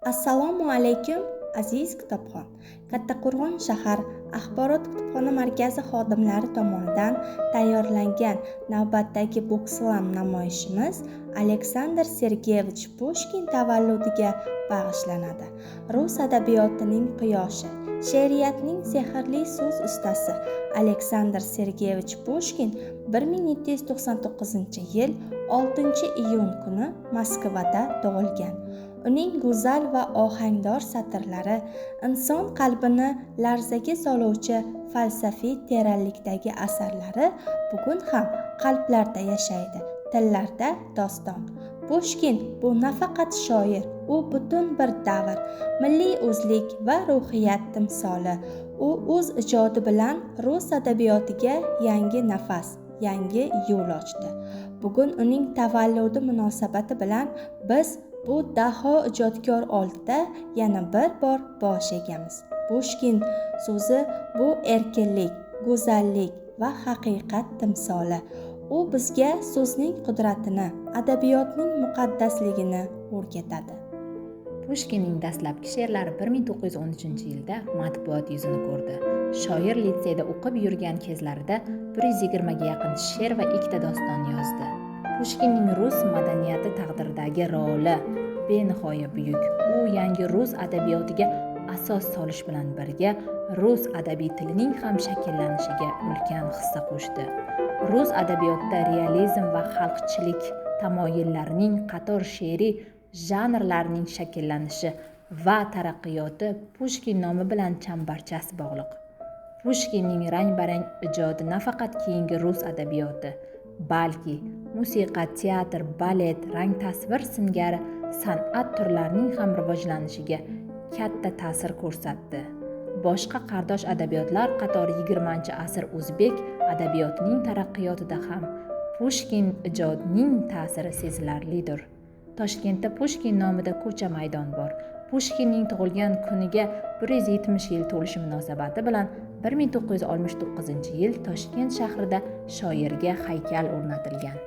Assalomu alaykum aziz kitobxon. Kattaqo'rg'on shahar axborot kutubxona markazi xodimlari tomonidan tayyorlangan navbatdagi Bokslam namoyishimiz Aleksandr Sergeyevich Pushkin tavalludiga bag'ishlanadi. Rus adabiyotining quyoshi, she'riyatning sehrli so'z ustasi Aleksandr Sergeyevich Pushkin 1799-yil 6-iyun kuni Moskvada tug'ilgan. Uning go'zal va ohangdor satrlari, inson qalbini larzaga soluvchi falsafiy teranlikdagi asarlari bugun ham qalblarda yashaydi, tillarda doston. Pushkin bu nafaqat shoir, u butun bir davr, milliy o'zlik va ruhiyat timsoli. U o'z ijodi bilan rus adabiyotiga yangi nafas, yangi yo'l ochdi. Bugun uning tavalludi munosabati bilan biz bu daho ijodkor oldida yana bir bor bosh egamiz. Pushkin so'zi bu erkinlik, go'zallik va haqiqat timsoli. U bizga so'zning qudratini, adabiyotning muqaddasligini o'rgatadi. Pushkinning dastlabki she'rlari 1913-yilda matbuot yuzini ko'rdi. Shoir litseyda o'qib yurgan kezlarida 120 ga yaqin she'r va 2 ta doston yozdi. Pushkinning rus madaniyati taqdiridagi roli benihoya buyuk. U yangi rus adabiyotiga asos solish bilan birga rus adabiy tilining ham shakllanishiga ulkan hissa qo'shdi. Rus adabiyotida realizm va xalqchilik tamoyillarining qator she'riy janrlarning shakllanishi va taraqqiyoti Pushkin nomi bilan chambarchas bog'liq. Pushkinning rang-barang ijodi nafaqat keyingi rus adabiyoti, balki musiqa, teatr, balet, rang tasvir singari san'at turlarining ham rivojlanishiga katta ta'sir ko'rsatdi. Boshqa qardosh adabiyotlar qatori 20-asr o'zbek adabiyotining taraqqiyotida ham Pushkin ijodining ta'siri sezilarlidir. Toshkentda Pushkin nomida ko'cha maydon bor. Pushkinning tug'ilgan kuniga 170 yil to'lishi munosabati bilan 1969-yil Toshkent shahrida shoirga haykal o'rnatilgan.